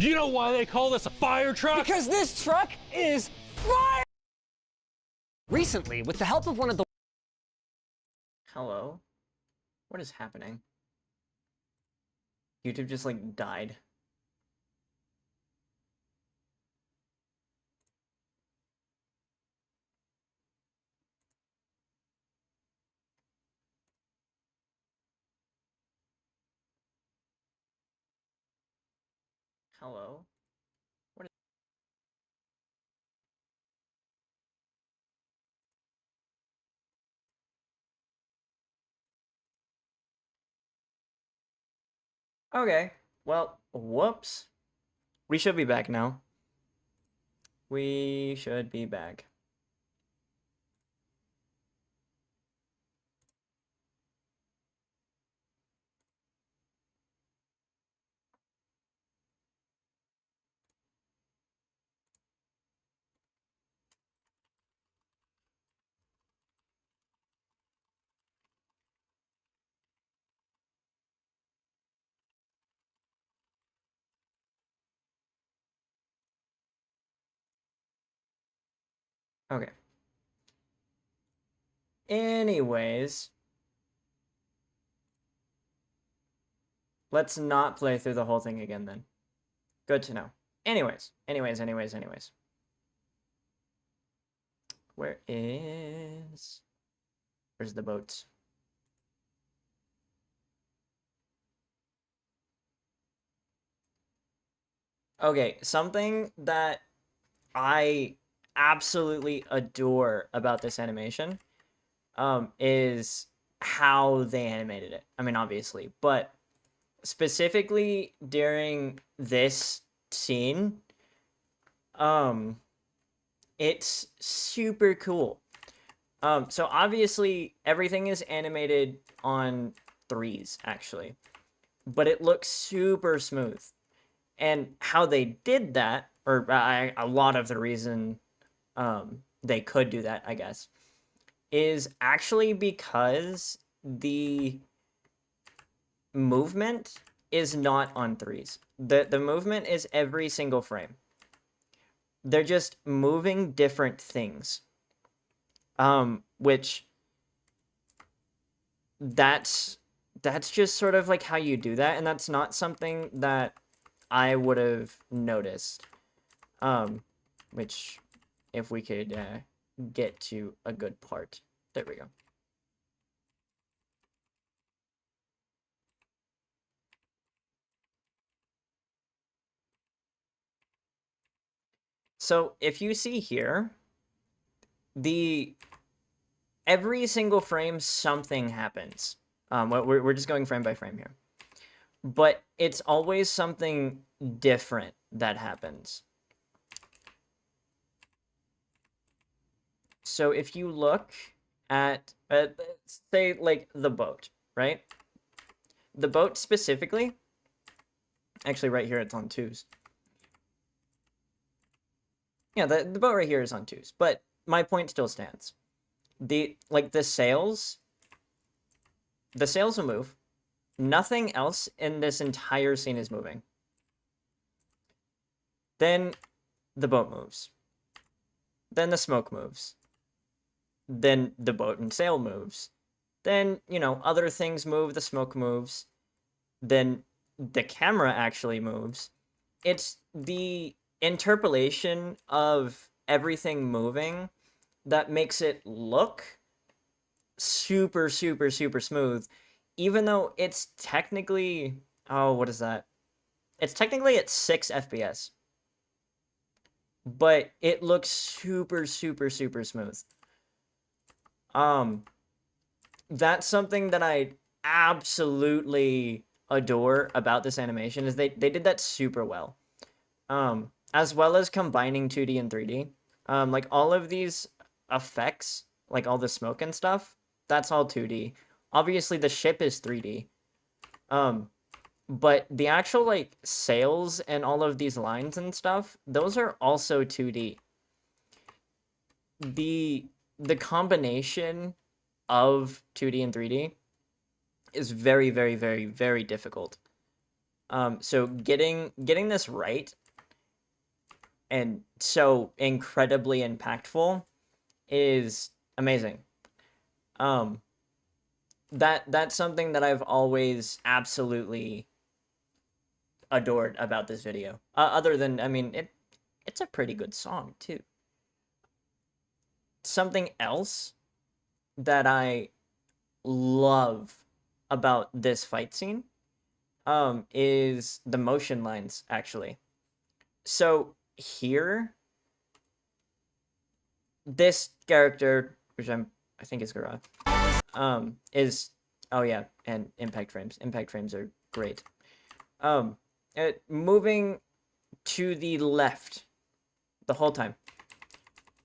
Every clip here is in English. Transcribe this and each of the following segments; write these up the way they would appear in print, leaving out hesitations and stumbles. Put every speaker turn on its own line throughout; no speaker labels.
You know why they call this a fire truck?
Because this truck is fire! Recently, with the help of one of the...
Hello? What is happening? YouTube just, like, died. Hello? What is... Okay. Well, whoops. We should be back now. We should be back. Okay. Anyways. Let's not play through the whole thing again then. Good to know. Anyways. Where's the boat? Okay, something that I absolutely adore about this animation is how they animated it. I mean, obviously, but specifically during this scene, it's super cool. So obviously everything is animated on 3s actually, but it looks super smooth. And how they did that, or a lot of the reason they could do that, I guess, is actually because the movement is not on 3s. The movement is every single frame. They're just moving different things. Which that's just sort of like how you do that, and that's not something that I would have noticed. Which, if we could get to a good part. There we go. So if you see here, every single frame something happens. We're just going frame by frame here. But it's always something different that happens. So if you look at, say, like, the boat, right? The boat specifically, actually right here it's on 2s. Yeah, the boat right here is on 2s, but my point still stands. The sails will move. Nothing else in this entire scene is moving. Then the boat moves. Then the smoke moves. Then the boat and sail moves. Then, you know, other things move, the smoke moves. Then the camera actually moves. It's the interpolation of everything moving that makes it look super, super, super smooth, even though it's technically, oh, what is that? It's technically at 6 FPS. But it looks super, super, super smooth. That's something that I absolutely adore about this animation, is they did that super well. As well as combining 2D and 3D. Like, all of these effects, like all the smoke and stuff, that's all 2D. Obviously, the ship is 3D. But the actual, like, sails and all of these lines and stuff, those are also 2D. The combination of 2D and 3D is very, very, very, very difficult. So getting this right and so incredibly impactful is amazing. That's something that I've always absolutely adored about this video. Other than, I mean, it's a pretty good song too. Something else that I love about this fight scene is the motion lines, actually. So here, this character, which I think is Gura, is, oh yeah, and impact frames. Impact frames are great. Moving to the left the whole time.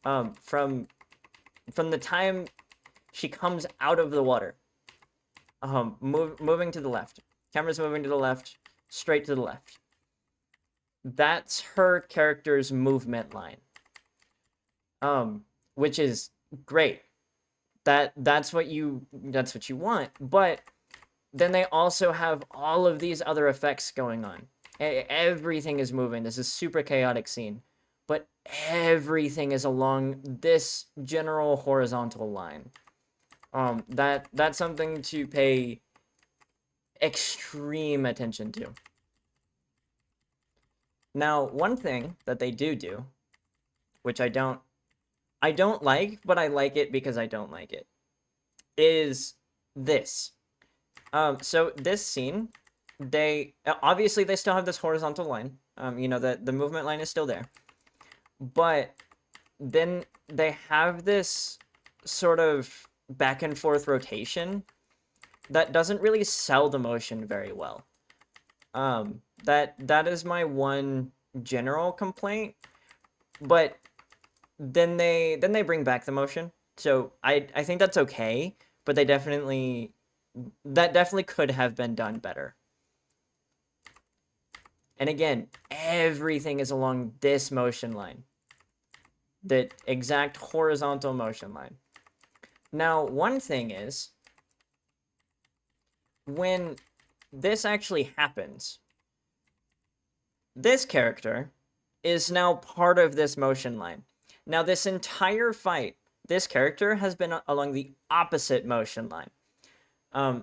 From the time she comes out of the water. Moving to the left. Camera's moving to the left, straight to the left. That's her character's movement line. Which is great. That's what you want, but then they also have all of these other effects going on. Everything is moving. This is a super chaotic scene, but everything is along this general horizontal line. That's something to pay extreme attention to. Now, one thing that they do, which I don't like, but I like it because I don't like it, is this. So this scene, they obviously they still have this horizontal line. You know, the movement line is still there, but then they have this sort of back and forth rotation that doesn't really sell the motion very well. That is my one general complaint, but then they bring back the motion, so I think that's okay, but that definitely could have been done better. And again, everything is along this motion line, the exact horizontal motion line. Now, one thing is, when this actually happens, this character is now part of this motion line. Now, this entire fight, this character has been along the opposite motion line.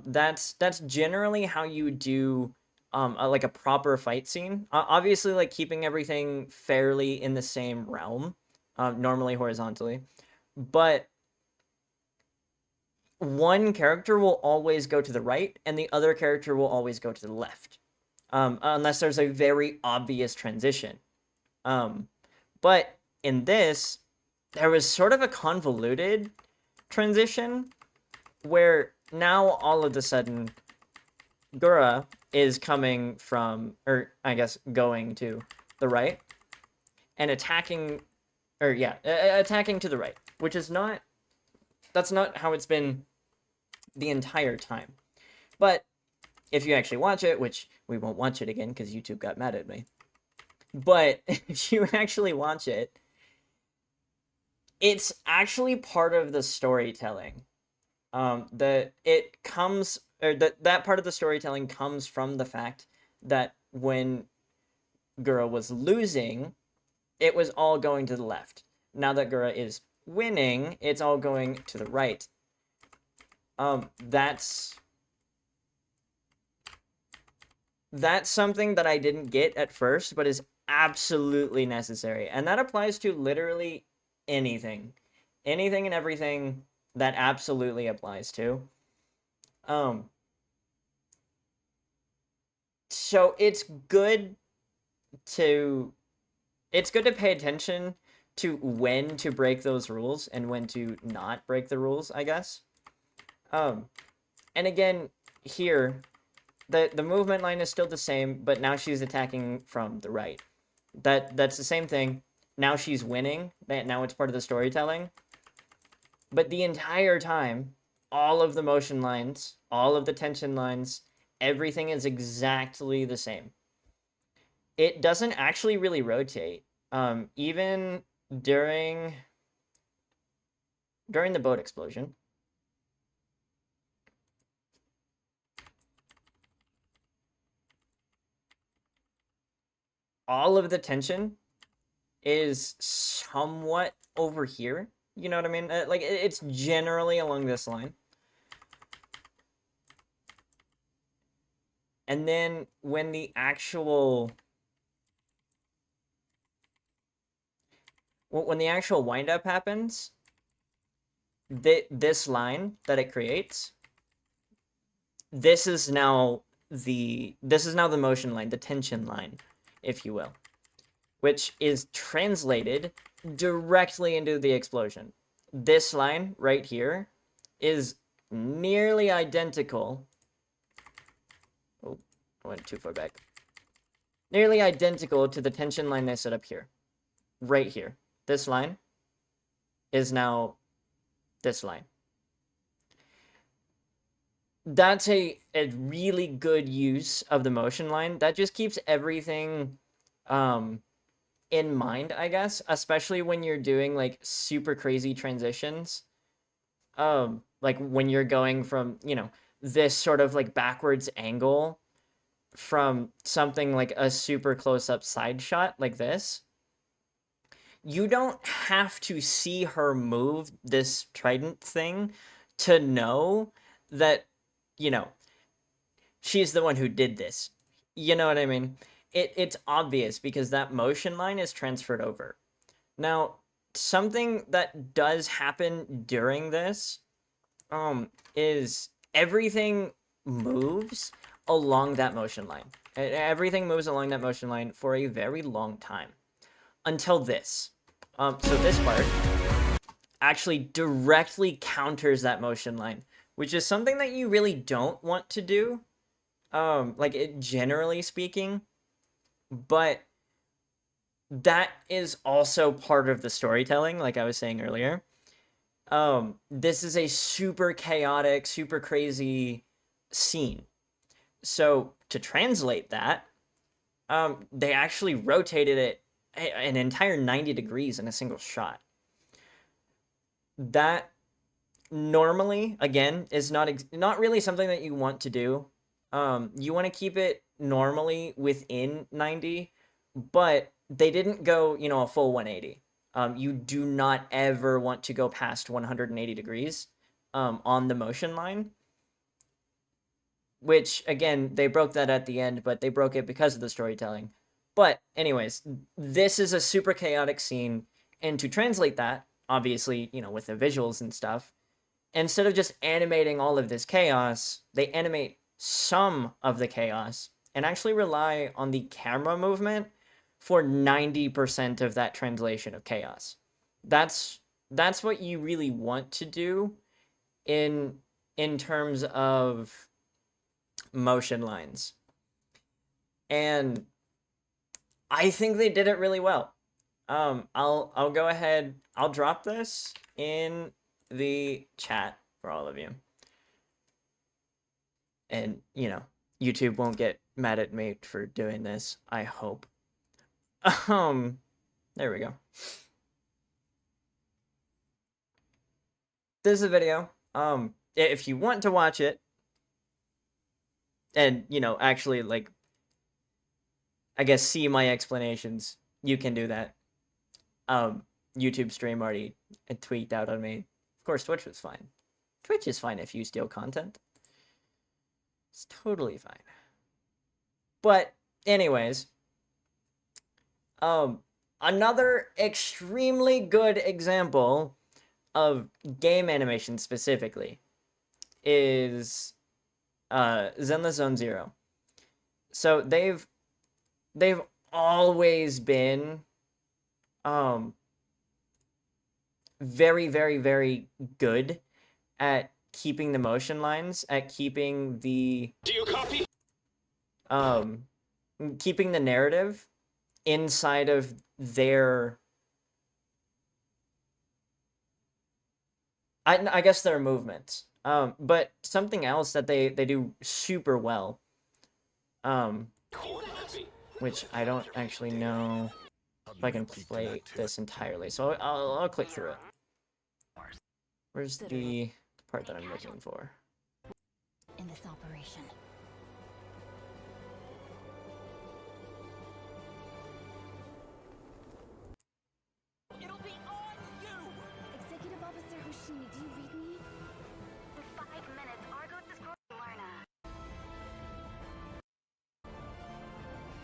That's generally how you do like a proper fight scene. Obviously, like keeping everything fairly in the same realm, normally horizontally, but one character will always go to the right and the other character will always go to the left, unless there's a very obvious transition. But in this, there was sort of a convoluted transition where now all of a sudden Gura is coming from, or I guess going to the right and attacking, or yeah, attacking to the right, which is not, that's not how it's been the entire time. But if you actually watch it, which we won't watch it again because YouTube got mad at me, but if you actually watch it, it's actually part of the storytelling. That part of the storytelling comes from the fact that when Gura was losing, it was all going to the left. Now that Gura is winning, it's all going to the right. That's something that I didn't get at first, but is absolutely necessary. And that applies to literally anything. Anything and everything that absolutely applies to. So it's good to pay attention to when to break those rules and when to not break the rules, I guess. And again, here, the movement line is still the same, but now she's attacking from the right. That's the same thing. Now she's winning. Now it's part of the storytelling. But the entire time, all of the motion lines, all of the tension lines, everything is exactly the same. It doesn't actually really rotate. Even during the boat explosion. all of the tension is somewhat over here. You know what I mean? Like, it's generally along this line. And then when the actual wind-up happens, this line that it creates, this is now the motion line, the tension line, if you will, which is translated directly into the explosion. This line right here is nearly identical. Oh, I went too far back. Nearly identical to the tension line I set up here. Right here. This line is now this line. That's a really good use of the motion line. That just keeps everything in mind, I guess, especially when you're doing like super crazy transitions. Like when you're going from, you know, this sort of like backwards angle from something like a super close-up side shot like this. You don't have to see her move this trident thing to know that, you know, she's the one who did this. You know what I mean? It's obvious because that motion line is transferred over. Now, something that does happen during this is everything moves along that motion line. Everything moves along that motion line for a very long time. Until this. So this part actually directly counters that motion line, which is something that you really don't want to do, generally speaking, but that is also part of the storytelling, like I was saying earlier. This is a super chaotic, super crazy scene. So to translate that, they actually rotated it an entire 90 degrees in a single shot. That normally, again, is not really something that you want to do. You want to keep it normally within 90, but they didn't go, you know, a full 180. You do not ever want to go past 180 degrees on the motion line. Which, again, they broke that at the end, but they broke it because of the storytelling. But anyways, this is a super chaotic scene, and to translate that, obviously, you know, with the visuals and stuff, instead of just animating all of this chaos, they animate some of the chaos and actually rely on the camera movement for 90% of that translation of chaos. That's what you really want to do in terms of motion lines. And I think they did it really well. I'll go ahead, I'll drop this in the chat for all of you. And, you know, YouTube won't get mad at me for doing this, I hope. There we go. This is a video. If you want to watch it, and, you know, actually, like, I guess see my explanations, you can do that. YouTube stream already tweaked out on me. Of course, Twitch was fine. Twitch is fine if you steal content. It's totally fine. But, anyways, another extremely good example of game animation specifically is Zenless Zone Zero. So they've always been very, very, very good at keeping the motion lines, at keeping the
Do you copy?
Keeping the narrative inside of their I guess their movements. But something else that they do super well, which I don't actually know if I can play this entirely, so I'll click through it. Where's the part that I'm looking for?
In this operation.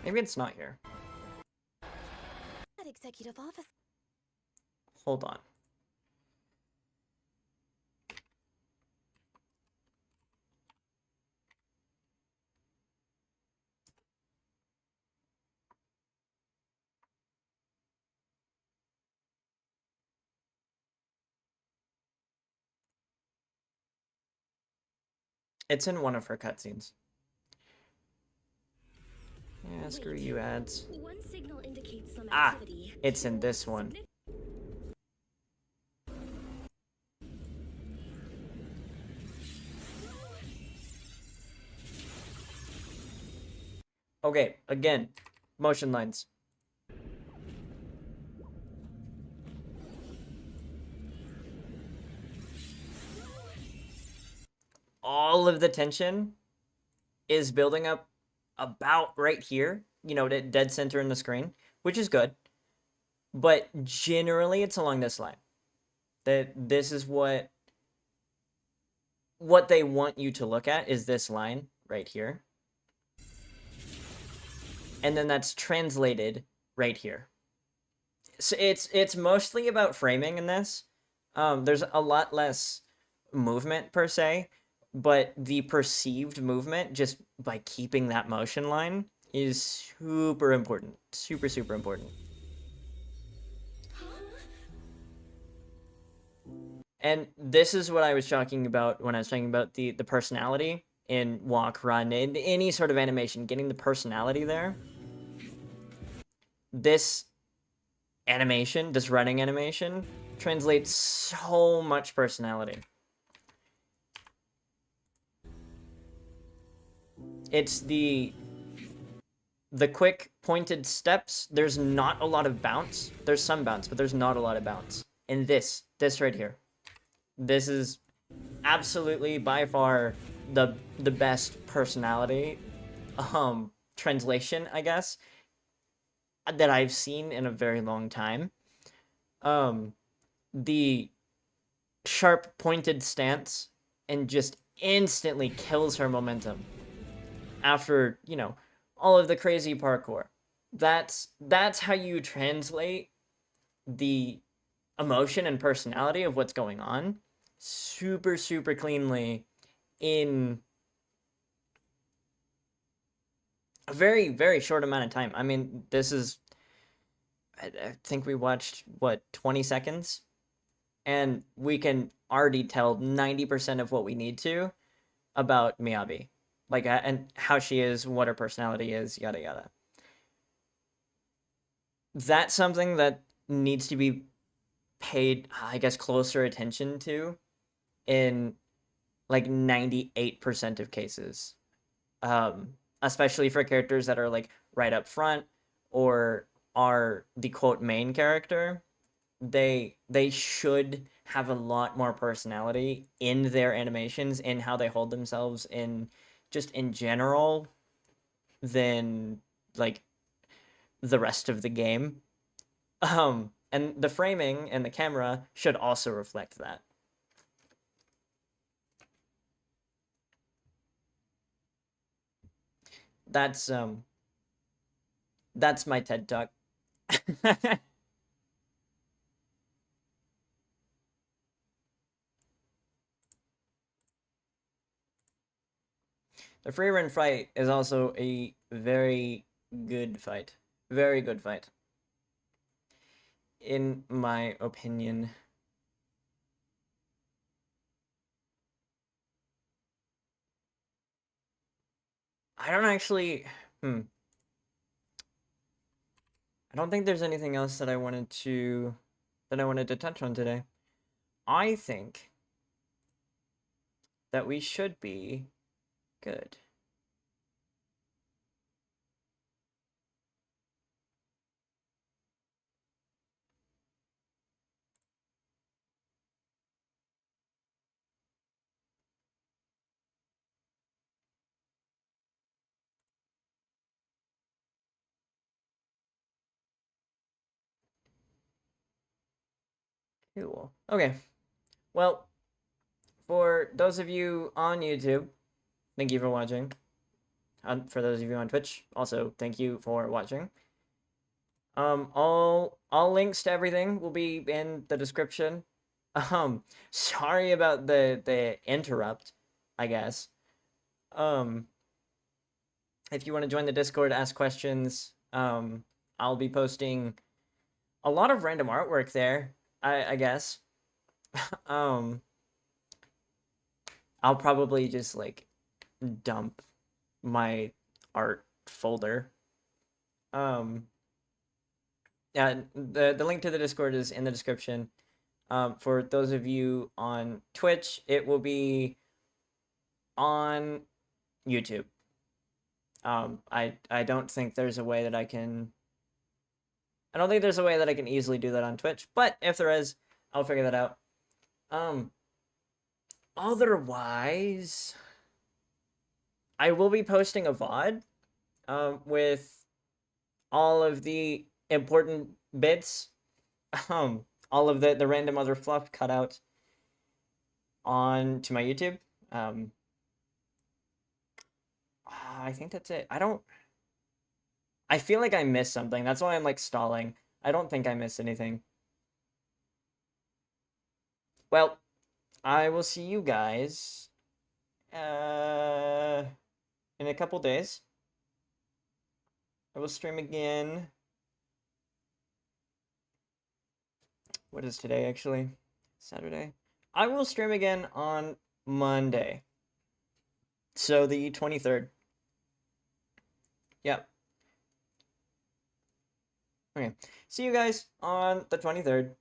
Maybe it's not here.
That executive office.
Hold on. It's in one of her cutscenes. Yeah, screw you, ads.
One signal indicates some
Ah,
activity.
it's in this one. Okay, again, motion lines. All of the tension is building up about right here, you know, dead center in the screen, which is good. But generally, it's along this line. That this is what they want you to look at is this line right here. And then that's translated right here. So it's mostly about framing in this. There's a lot less movement per se, but the perceived movement just by keeping that motion line is super important. Super, super important. And this is what I was talking about when I was talking about the personality in walk, run, in any sort of animation, getting the personality there. This animation, this running animation, translates so much personality. It's the quick pointed steps. There's not a lot of bounce. There's some bounce, but there's not a lot of bounce. And this right here. This is absolutely by far the best personality translation, I guess, that I've seen in a very long time. The sharp pointed stance and just instantly kills her momentum after, you know, all of the crazy parkour. That's how you translate the emotion and personality of what's going on super, super cleanly in a very, very short amount of time. I mean, this is, I think we watched, what, 20 seconds? And we can already tell 90% of what we need to about Miyabi. Like, and how she is, what her personality is, yada, yada. That's something that needs to be paid, I guess, closer attention to in like 98% of cases. Especially for characters that are like right up front or are the quote main character. They should have a lot more personality in their animations, in how they hold themselves, in just in general, than like the rest of the game. And the framing and the camera should also reflect that. That's my TED Talk. The free run fight is also a very good fight. Very good fight. In my opinion. I don't actually... I don't think there's anything else that I wanted to touch on today. I think that we should be good. Cool. Okay. Well, for those of you on YouTube, thank you for watching. for those of you on Twitch, also thank you for watching. All links to everything will be in the description. Sorry about the interrupt, I guess. If you want to join the Discord, ask questions, I'll be posting a lot of random artwork there, I guess. I'll probably just, like, dump my art folder. Yeah, the link to the Discord is in the description. For those of you on Twitch, it will be on YouTube. I don't think there's a way that I don't think there's a way that I can easily do that on Twitch, but if there is, I'll figure that out. Otherwise, I will be posting a VOD, with all of the important bits, all of the random other fluff cut out on to my YouTube. I think that's it. I feel like I missed something. That's why I'm, like, stalling. I don't think I missed anything. Well, I will see you guys in a couple days. I will stream again. What is today, actually? Saturday? I will stream again on Monday. So the 23rd. Yep. Okay. See you guys on the 23rd.